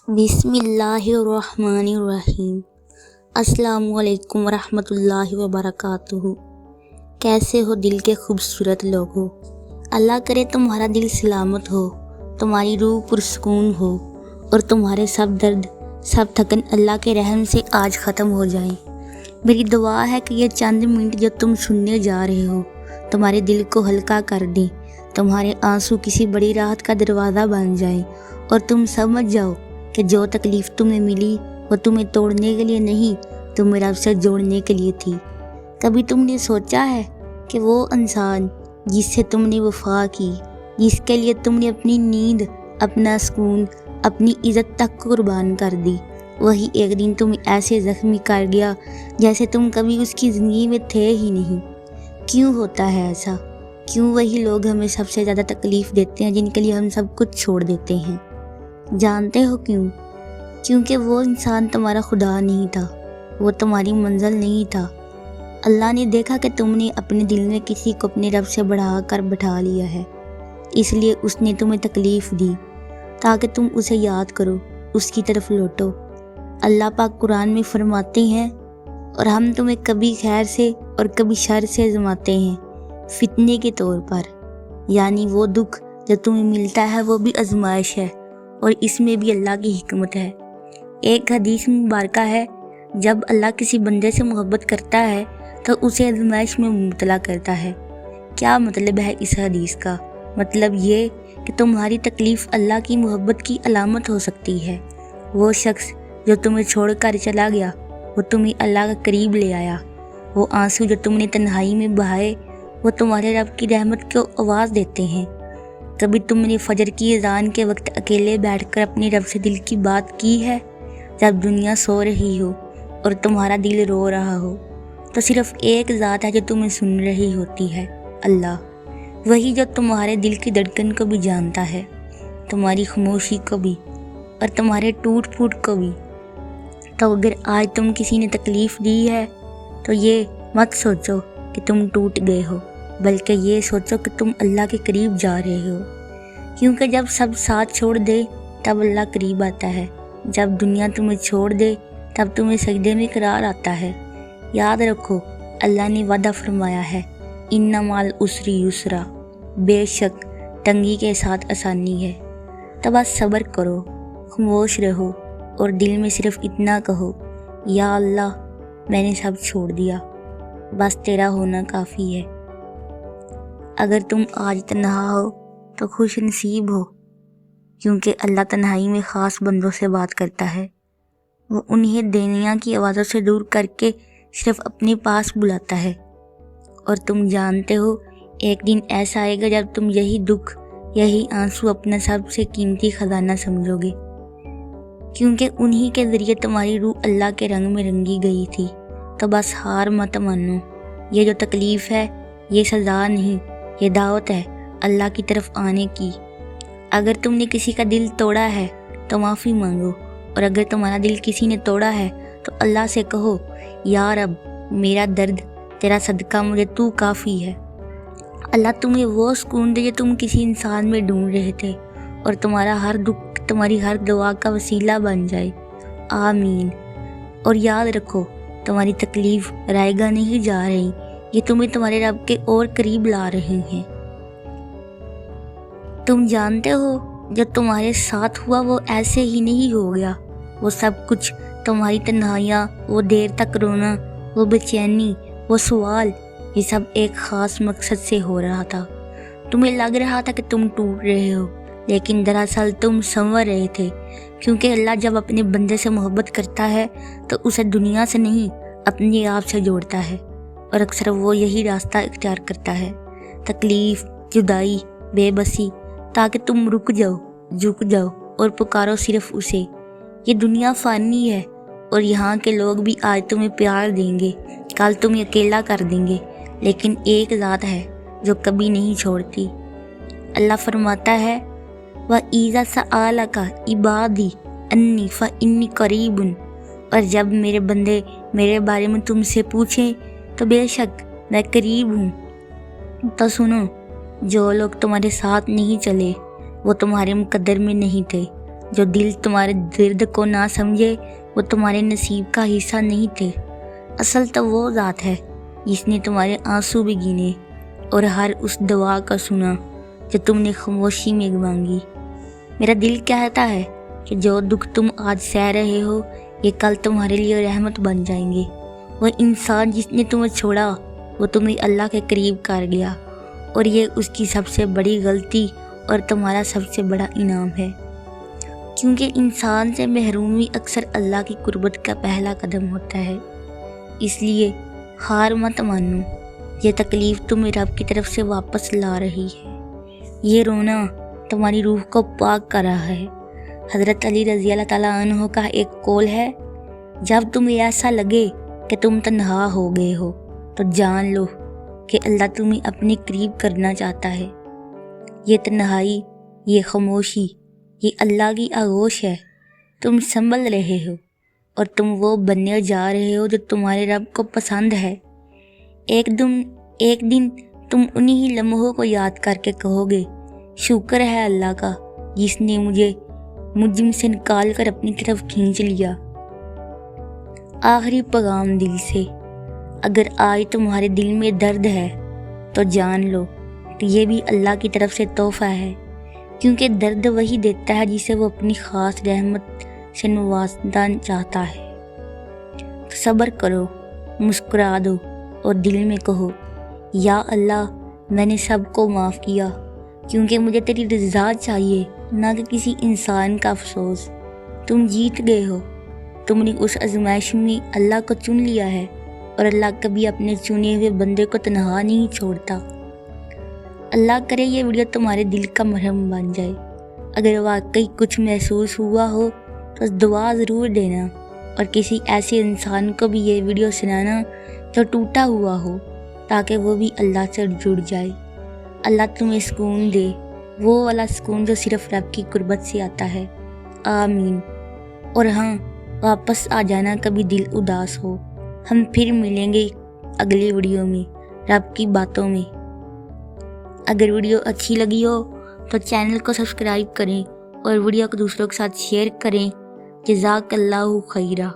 بسم اللہ الرحمن الرحیم۔ السلام علیکم ورحمۃ اللہ وبرکاتہ۔ کیسے ہو دل کے خوبصورت لوگو؟ اللہ کرے تمہارا دل سلامت ہو، تمہاری روح پرسکون ہو اور تمہارے سب درد سب تھکن اللہ کے رحم سے آج ختم ہو جائیں۔ میری دعا ہے کہ یہ چند منٹ جو تم سننے جا رہے ہو تمہارے دل کو ہلکا کر دیں، تمہارے آنسو کسی بڑی راحت کا دروازہ بن جائیں اور تم سمجھ جاؤ کہ جو تکلیف تمہیں ملی وہ تمہیں توڑنے کے لیے نہیں، تمہیں رب سے جوڑنے کے لیے تھی۔ کبھی تم نے سوچا ہے کہ وہ انسان جس سے تم نے وفا کی، جس کے لیے تم نے اپنی نیند، اپنا سکون، اپنی عزت تک قربان کر دی، وہی ایک دن تمہیں ایسے زخمی کر گیا جیسے تم کبھی اس کی زندگی میں تھے ہی نہیں؟ کیوں ہوتا ہے ایسا؟ کیوں وہی لوگ ہمیں سب سے زیادہ تکلیف دیتے ہیں جن کے لیے ہم سب کچھ چھوڑ دیتے ہیں؟ جانتے ہو کیوں؟ کیونکہ وہ انسان تمہارا خدا نہیں تھا، وہ تمہاری منزل نہیں تھا۔ اللہ نے دیکھا کہ تم نے اپنے دل میں کسی کو اپنے رب سے بڑھا کر بٹھا لیا ہے، اس لیے اس نے تمہیں تکلیف دی تاکہ تم اسے یاد کرو، اس کی طرف لوٹو۔ اللہ پاک قرآن میں فرماتے ہیں، اور ہم تمہیں کبھی خیر سے اور کبھی شر سے آزماتے ہیں فتنے کے طور پر، یعنی وہ دکھ جو تمہیں ملتا ہے وہ بھی آزمائش ہے اور اس میں بھی اللہ کی حکمت ہے۔ ایک حدیث مبارکہ ہے، جب اللہ کسی بندے سے محبت کرتا ہے تو اسے آزمائش میں مبتلا کرتا ہے۔ کیا مطلب ہے اس حدیث کا؟ مطلب یہ کہ تمہاری تکلیف اللہ کی محبت کی علامت ہو سکتی ہے۔ وہ شخص جو تمہیں چھوڑ کر چلا گیا وہ تمہیں اللہ کے قریب لے آیا۔ وہ آنسو جو تم نے تنہائی میں بہائے وہ تمہارے رب کی رحمت کو آواز دیتے ہیں۔ کبھی تم نے فجر کی اذان کے وقت اکیلے بیٹھ کر اپنے رب سے دل کی بات کی ہے؟ جب دنیا سو رہی ہو اور تمہارا دل رو رہا ہو تو صرف ایک ذات ہے جو تمہیں سن رہی ہوتی ہے، اللہ، وہی جو تمہارے دل کی دھڑکن کو بھی جانتا ہے، تمہاری خاموشی کو بھی اور تمہارے ٹوٹ پھوٹ کو بھی۔ تو اگر آج تم کسی نے تکلیف دی ہے تو یہ مت سوچو کہ تم ٹوٹ گئے ہو، بلکہ یہ سوچو کہ تم اللہ کے قریب جا رہے ہو، کیونکہ جب سب ساتھ چھوڑ دے تب اللہ قریب آتا ہے، جب دنیا تمہیں چھوڑ دے تب تمہیں سجدے میں قرار آتا ہے۔ یاد رکھو، اللہ نے وعدہ فرمایا ہے، ان مع العسر یسرا، بے شک تنگی کے ساتھ آسانی ہے۔ تو بس صبر کرو، خاموش رہو اور دل میں صرف اتنا کہو، یا اللہ میں نے سب چھوڑ دیا، بس تیرا ہونا کافی ہے۔ اگر تم آج تنہا ہو تو خوش نصیب ہو، کیونکہ اللہ تنہائی میں خاص بندوں سے بات کرتا ہے۔ وہ انہیں دنیا کی آوازوں سے دور کر کے صرف اپنے پاس بلاتا ہے، اور تم جانتے ہو ایک دن ایسا آئے گا جب تم یہی دکھ، یہی آنسو اپنا سب سے قیمتی خزانہ سمجھو گے، کیونکہ انہی کے ذریعے تمہاری روح اللہ کے رنگ میں رنگی گئی تھی۔ تو بس ہار مت مانو، یہ جو تکلیف ہے یہ سزا نہیں، یہ دعوت ہے اللہ کی طرف آنے کی۔ اگر تم نے کسی کا دل توڑا ہے تو معافی مانگو، اور اگر تمہارا دل کسی نے توڑا ہے تو اللہ سے کہو، یا رب میرا درد تیرا صدقہ مجھے تو کافی ہے۔ اللہ تمہیں وہ سکون دے جو تم کسی انسان میں ڈھونڈ رہے تھے، اور تمہارا ہر دکھ تمہاری ہر دعا کا وسیلہ بن جائے، آمین۔ اور یاد رکھو، تمہاری تکلیف رائے گاہ نہیں جا رہی، یہ تمہیں تمہارے رب کے اور قریب لا رہے ہیں۔ تم جانتے ہو جو تمہارے ساتھ ہوا وہ ایسے ہی نہیں ہو گیا، وہ سب کچھ، تمہاری تنہائیاں، وہ دیر تک رونا، وہ بے چینی، وہ سوال، یہ سب ایک خاص مقصد سے ہو رہا تھا۔ تمہیں لگ رہا تھا کہ تم ٹوٹ رہے ہو، لیکن دراصل تم سنور رہے تھے، کیونکہ اللہ جب اپنے بندے سے محبت کرتا ہے تو اسے دنیا سے نہیں اپنے آپ سے جوڑتا ہے، اور اکثر وہ یہی راستہ اختیار کرتا ہے، تکلیف، جدائی، بے بسی، تاکہ تم رک جاؤ، جھک جاؤ اور پکارو صرف اسے۔ یہ دنیا فانی ہے، اور یہاں کے لوگ بھی آج تمہیں پیار دیں گے، کل تمہیں اکیلا کر دیں گے، لیکن ایک ذات ہے جو کبھی نہیں چھوڑتی۔ اللہ فرماتا ہے، وَإِذَا سَأَلَكَ عِبَادِي أَنِّي فَإِنِّي قَرِيبٌ، اور جب میرے بندے میرے بارے میں تم سے پوچھیں تو بے شک میں قریب ہوں۔ تو سنو، جو لوگ تمہارے ساتھ نہیں چلے وہ تمہارے مقدر میں نہیں تھے، جو دل تمہارے درد کو نہ سمجھے وہ تمہارے نصیب کا حصہ نہیں تھے۔ اصل تو وہ ذات ہے جس نے تمہارے آنسو بھی گینے اور ہر اس دعا کا سنا جو تم نے خاموشی میں مانگی۔ میرا دل کہتا ہے کہ جو دکھ تم آج سہ رہے ہو یہ کل تمہارے لیے رحمت بن جائیں گے۔ وہ انسان جس نے تمہیں چھوڑا وہ تمہیں اللہ کے قریب کر گیا، اور یہ اس کی سب سے بڑی غلطی اور تمہارا سب سے بڑا انعام ہے، کیونکہ انسان سے محرومی اکثر اللہ کی قربت کا پہلا قدم ہوتا ہے۔ اس لیے ہار مت مانو، یہ تکلیف تمہیں رب کی طرف سے واپس لا رہی ہے۔ یہ رونا تمہاری روح کو پاک کر رہا ہے۔ حضرت علی رضی اللہ تعالیٰ عنہ کا ایک قول ہے، جب تمہیں ایسا لگے کہ تم تنہا ہو گئے ہو تو جان لو کہ اللہ تمہیں اپنے قریب کرنا چاہتا ہے۔ یہ تنہائی، یہ خاموشی، یہ اللہ کی آغوش ہے۔ تم سنبھل رہے ہو اور تم وہ بننے جا رہے ہو جو تمہارے رب کو پسند ہے۔ ایک دن تم انہی لمحوں کو یاد کر کے کہو گے، شکر ہے اللہ کا جس نے مجھے مجرم سے نکال کر اپنی طرف کھینچ لیا۔ آخری پیغام دل سے، اگر آج تمہارے دل میں درد ہے تو جان لو کہ یہ بھی اللہ کی طرف سے تحفہ ہے، کیونکہ درد وہی دیتا ہے جسے وہ اپنی خاص رحمت سے نوازنا چاہتا ہے۔ تو صبر کرو، مسکرا دو اور دل میں کہو، یا اللہ میں نے سب کو معاف کیا، کیونکہ مجھے تیری رضا چاہیے نہ کہ کسی انسان کا افسوس۔ تم جیت گئے ہو، تم نے اس آزمائش میں اللہ کو چن لیا ہے، اور اللہ کبھی اپنے چنے ہوئے بندے کو تنہا نہیں چھوڑتا۔ اللہ کرے یہ ویڈیو تمہارے دل کا مرہم بن جائے۔ اگر واقعی کچھ محسوس ہوا ہو تو دعا ضرور دینا، اور کسی ایسے انسان کو بھی یہ ویڈیو سنانا جو ٹوٹا ہوا ہو، تاکہ وہ بھی اللہ سے جڑ جائے۔ اللہ تمہیں سکون دے، وہ والا سکون جو صرف رب کی قربت سے آتا ہے۔ آمین۔ اور ہاں، واپس آ جانا کبھی دل اداس ہو، ہم پھر ملیں گے اگلی ویڈیو میں رب کی باتوں میں۔ اگر ویڈیو اچھی لگی ہو تو چینل کو سبسکرائب کریں اور ویڈیو کو دوسروں کے ساتھ شیئر کریں۔ جزاک اللہ خیرہ۔